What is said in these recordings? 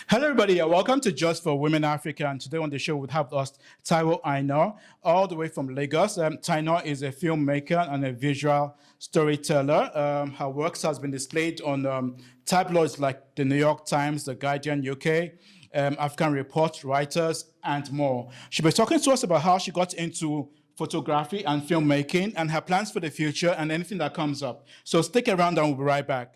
Hello, everybody. Welcome to Just for Women Africa. And today on the show, we have us Taiwo Aina, all the way from Lagos. Taiwo is a filmmaker and a visual storyteller. Her works has been displayed on tabloids like the New York Times, The Guardian UK, African Report, Reuters, and more. She'll be talking to us about how she got into photography and filmmaking and her plans for the future and anything that comes up. So stick around and we'll be right back.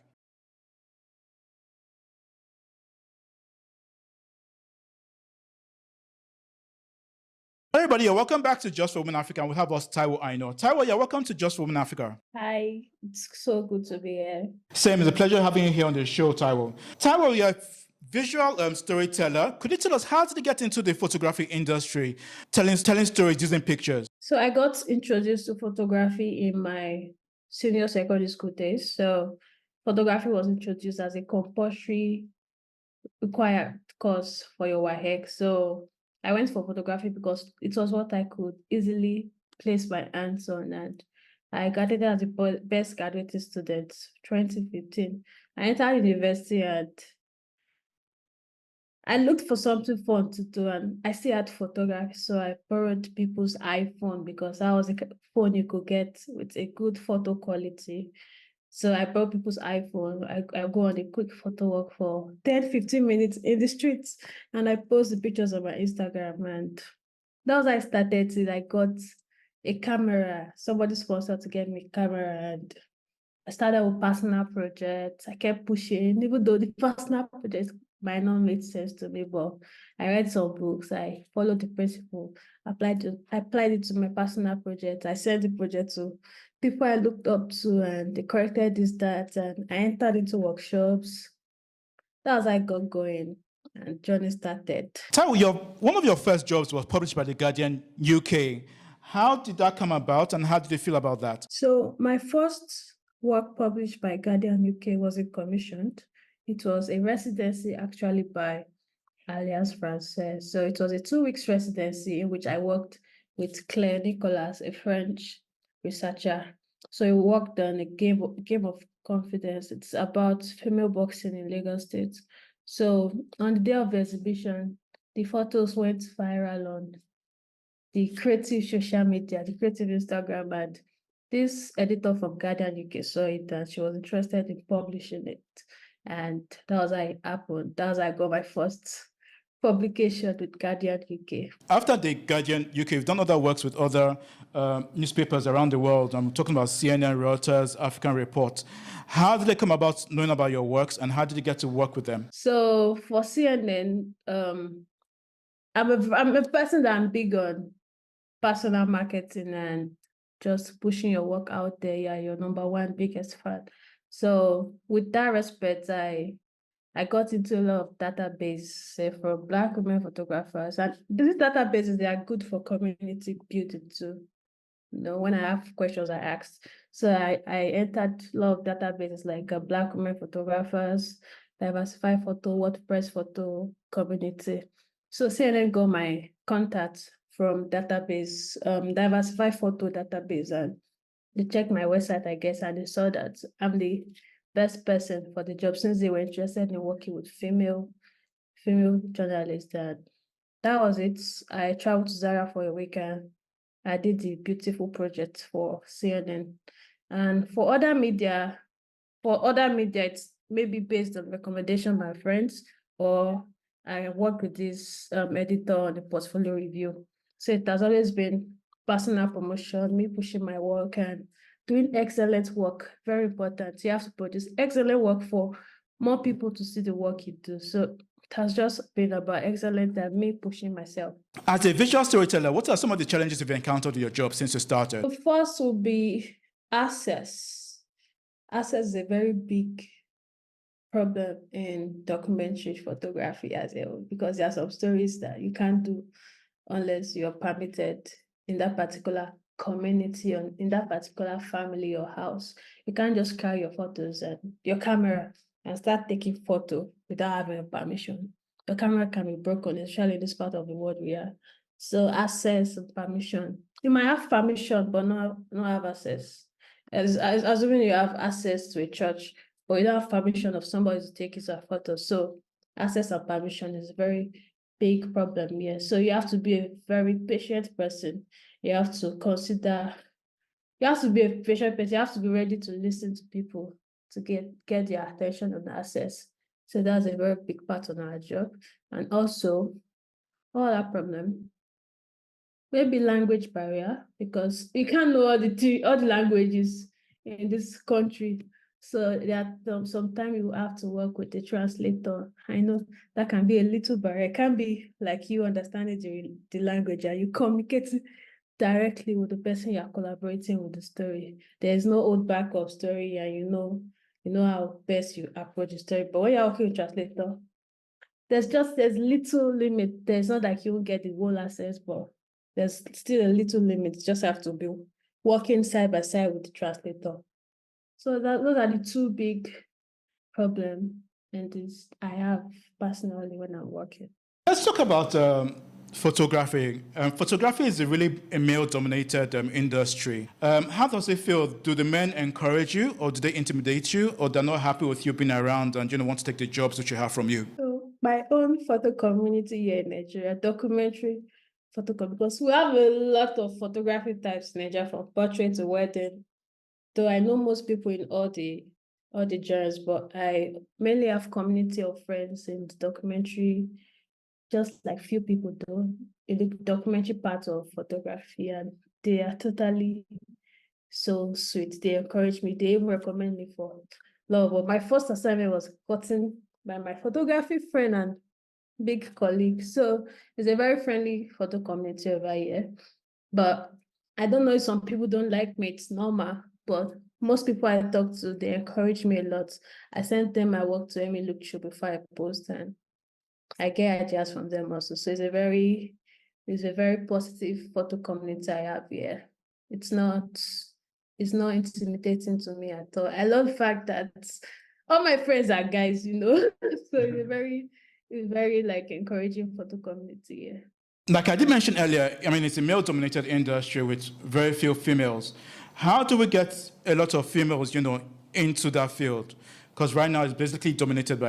Hey everybody, welcome back to Just for Women Africa. And we have us Taiwo Aina. Taiwo, welcome to Just for Women Africa. Hi, it's so good to be here. Same, it's a pleasure having you here on the show, Taiwo. Taiwo, you're a visual storyteller. Could you tell us how did you get into the photography industry, telling stories using pictures? So I got introduced to photography in my senior secondary school days. So photography was introduced as a compulsory required course for your WAEC. So I went for photography because it was what I could easily place my hands on, and I graduated as the best graduating student 2015. I entered university and I looked for something fun to do, and I still had photography. So I borrowed people's iPhone because that was a phone you could get with a good photo quality. So I borrowed people's iPhone. I go on a quick photo walk for 10, 15 minutes in the streets, and I post the pictures on my Instagram. And that was how I started it. I got a camera. Somebody sponsored to get me a camera, and I started with personal projects. I kept pushing, even though the personal projects might not make sense to me, but I read some books. I followed the principle, applied it to my personal project. I sent the project to people I looked up to, and they corrected this, that, and I entered into workshops. That was how I got going, and journey started. Taiwo, one of your first jobs was published by The Guardian UK. How did that come about, and how did you feel about that? So my first work published by Guardian UK wasn't commissioned. It was a residency actually by Alliance Française. So it was a 2 weeks residency in which I worked with Claire Nicolas, a French researcher. So we worked on a game of confidence. It's about female boxing in Lagos State. So on the day of the exhibition, the photos went viral on the creative social media, the creative Instagram, and this editor from Guardian UK saw it and she was interested in publishing it. And that was how it happened. That was how I got my first publication with Guardian UK. After The Guardian UK, you've done other works with other newspapers around the world. I'm talking about CNN, Reuters, African Report. How did they come about knowing about your works, and how did you get to work with them? So for CNN, I'm a person that I'm big on personal marketing and just pushing your work out there. Yeah, your number one biggest fan. So with that respect, I got into a lot of database, say, for Black women photographers. And these databases, they are good for community building too. You know, when I have questions, I ask. So I entered a lot of databases like Black women photographers, Diversified Photo, WordPress photo community. So CNN got my contact from database, Diversified Photo database, and they checked my website, I guess, and they saw that I'm the best person for the job since they were interested in working with female journalists. And that was it. I traveled to Zara for a weekend. I did the beautiful project for CNN. And for other media, it's maybe based on recommendation by friends, or I work with this editor on the portfolio review. So it has always been personal promotion, me pushing my work and doing excellent work. Very important. You have to produce excellent work for more people to see the work you do. So it has just been about excellence and me pushing myself. As a visual storyteller, what are some of the challenges you've encountered in your job since you started? The first will be access. Access is a very big problem in documentary photography as well, because there are some stories that you can't do unless you're permitted in that particular community or in that particular family or house. You can't just carry your photos and your camera and start taking photo without having a permission. Your camera can be broken, especially in this part of the world we are. So access and permission. You might have permission, but not have access. Assuming you have access to a church, but you don't have permission of somebody to take his photo. So access and permission is a very big problem here. So you have to be a very patient person. You have to consider, you have to be a patient person. You have to be ready to listen to people to get their attention and access. So that's a very big part of our job. And also, all that problem, maybe language barrier, because you can't know all the languages in this country. So that sometimes you have to work with a translator. I know that can be a little barrier. It can be like you understanding the language and you communicate directly with the person you're collaborating with the story. There's no old back of story, and you know how best you approach the story. But when you're working with translator, there's little limit. There's not like you will get the whole access, but there's still a little limit. You just have to be working side by side with the translator. So those are the two big problems and this I have personally when I'm working. Let's talk about photography. Photography is really a male-dominated industry. How does it feel? Do the men encourage you, or do they intimidate you, or they're not happy with you being around and want to take the jobs that you have from you? So my own photo community here in Nigeria, documentary photo, because we have a lot of photography types in Nigeria, from portrait to wedding. Though I know most people in all the genres, but I mainly have community of friends in the documentary, just like few people do in the documentary part of photography, and they are totally so sweet. They encourage me. They even recommend me for love. But my first assignment was gotten by my photography friend and big colleague. So it's a very friendly photo community over here. But I don't know if some people don't like me. It's normal. But most people I talk to, they encourage me a lot. I sent them my work to Amy look through before I post, and I get ideas from them also. So it's a very positive photo community I have here. It's not intimidating to me at all. I love the fact that all my friends are guys, so it's very like encouraging photo community here. Like I did mention earlier, I mean, it's a male-dominated industry with very few females. How do we get a lot of females, into that field? Because right now it's basically dominated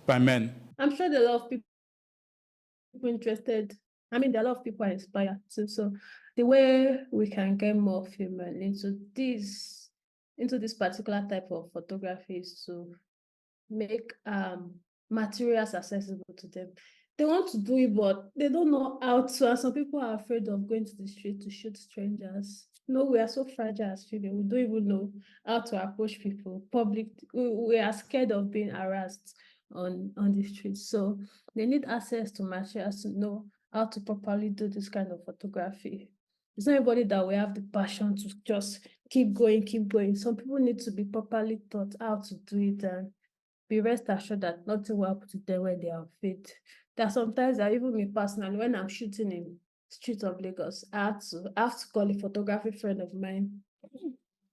by men. I'm sure there are a lot of people interested. I mean, there are a lot of people inspired too. So the way we can get more female into this particular type of photography is to make materials accessible to them. They want to do it, but they don't know how to. And some people are afraid of going to the street to shoot strangers. No, we are so fragile as female. We don't even know how to approach people. We are scared of being harassed on the streets. So they need access to materials to know how to properly do this kind of photography. It's not everybody that will have the passion to just keep going. Some people need to be properly taught how to do it, and be rest assured that nothing will happen to them when they are fit. There are sometimes that even me personally, when I'm shooting in streets of Lagos, I have to call a photography friend of mine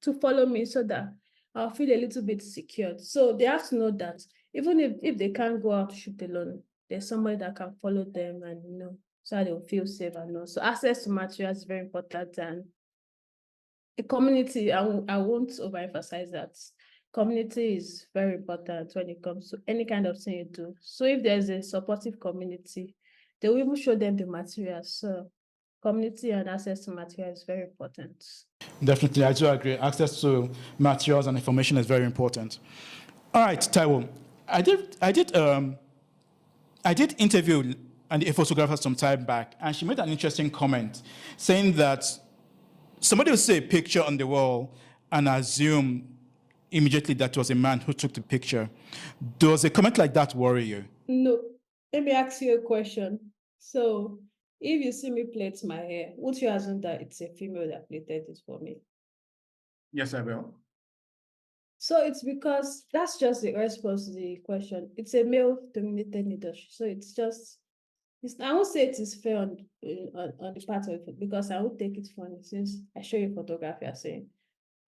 to follow me so that I'll feel a little bit secured. So they have to know that even if they can't go out to shoot alone, there's somebody that can follow them, and so they'll feel safe and know. So access to materials is very important, and a community, I won't overemphasize that. Community is very important when it comes to any kind of thing you do. So if there's a supportive community, they will even show them the materials. So community and access to material is very important. Definitely, I do agree. Access to materials and information is very important. All right, Taiwo, I did interview a photographer some time back, and she made an interesting comment saying that somebody will see a picture on the wall and assume immediately that was a man who took the picture. Does a comment like that worry you? No. Let me ask you a question. So if you see me plait my hair, would you assume that it's a female that plaited it for me? Yes, I will. So it's because that's just the response to the question. It's a male-dominated industry. So I won't say it is fair on the part of it, because I would take it funny since I show you photography, I say,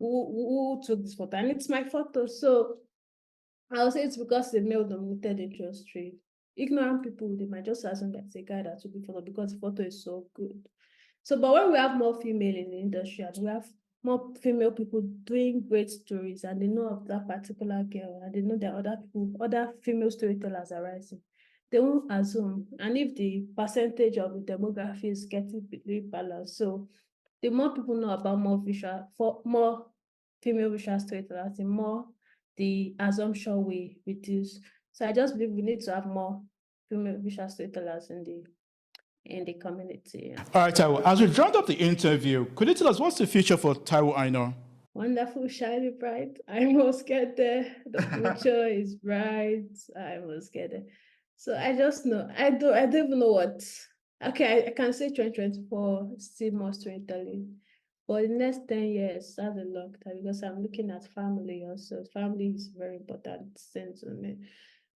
who took this photo? And it's my photo. So I'll say it's because the male-dominated industry. Ignorant people, they might just assume that it's a guy that took the photo because the photo is so good. So, but when we have more female in the industry and we have more female people doing great stories, and they know of that particular girl, and they know that other female storytellers are rising, they won't assume. And if the percentage of the demography is getting rebalanced, so the more people know about more female visual storytellers, the more the assumption will reduce. So I just believe we need to have more female visual storytellers in the community. All right, Taiwo, as we round up the interview, could you tell us what's the future for Taiwo Aina? Wonderful, shiny, bright. I must get there. The future is bright. I must get there. So I just know. I don't even know what. Okay, I can say 2024 still more storytelling. For the next 10 years, that's a long time because I'm looking at family also. Family is very important thing to me.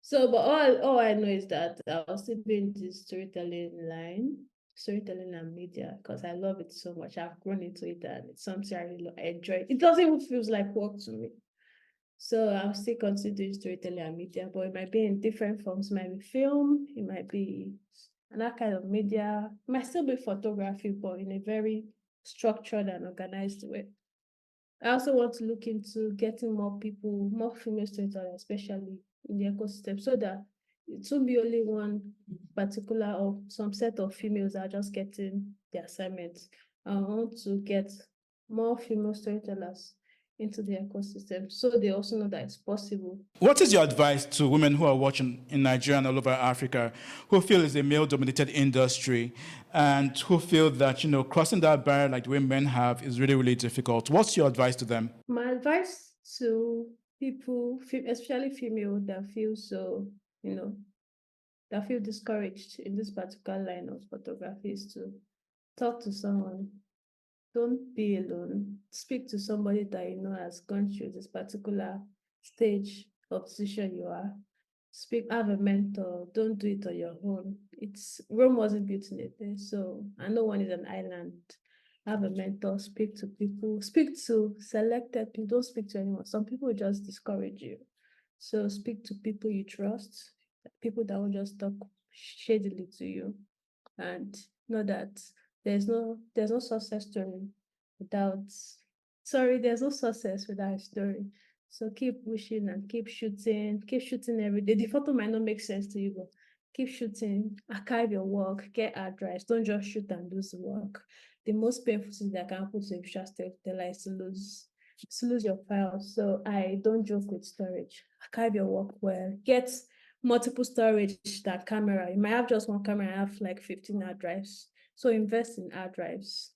So, but all I know is that I'll still be in this storytelling line, storytelling and media, because I love it so much. I've grown into it and it's something I really enjoy. It doesn't even feel like work to me. So I'll still consider storytelling and media, but it might be in different forms. It might be film, it might be another kind of media, it might still be photography, but in a very structured and organized way. I also want to look into getting more people, more female storytellers, especially in the ecosystem, so that it won't be only one particular or some set of females that are just getting the assignments. I want to get more female storytellers into the ecosystem so they also know that it's possible. What is your advice to women who are watching in Nigeria and all over Africa who feel it's a male-dominated industry and who feel that, crossing that barrier like the way men have is really, really difficult? What's your advice to them? My advice to people, especially female, that feel so, that feel discouraged in this particular line of photography is to talk to someone. Don't be alone. Speak to somebody that you know has gone through this particular stage or position you are. Have a mentor. Don't do it on your own. Rome wasn't built in a day, so and no one is an island. Have a mentor. Speak to people. Speak to selected people. Don't speak to anyone. Some people just discourage you. So speak to people you trust, people that will just talk shadily to you, and know that there's no success story without there's no success without a story. So keep pushing and keep shooting every day. The photo might not make sense to you, but keep shooting, archive your work, get hard drives. Don't just shoot and lose the work. The most painful thing that can happen to a visual storyteller is to lose your files. So I don't joke with storage. Archive your work well. Get multiple storage that camera. You might have just one camera and have like 15 hard drives. So invest in hard drives.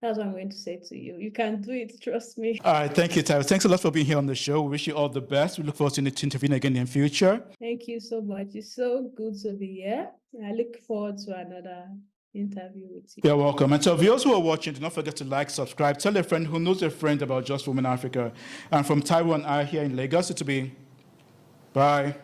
That's what I'm going to say to you. You can do it, trust me. All right, thank you, Taiwo. Thanks a lot for being here on the show. We wish you all the best. We look forward to interviewing again in the future. Thank you so much. It's so good to be here. I look forward to another interview with you. You're welcome. And to viewers who are watching, do not forget to like, subscribe, tell a friend who knows a friend about Just Women Africa. And from Taiwo and I here in Lagos, it'll be bye.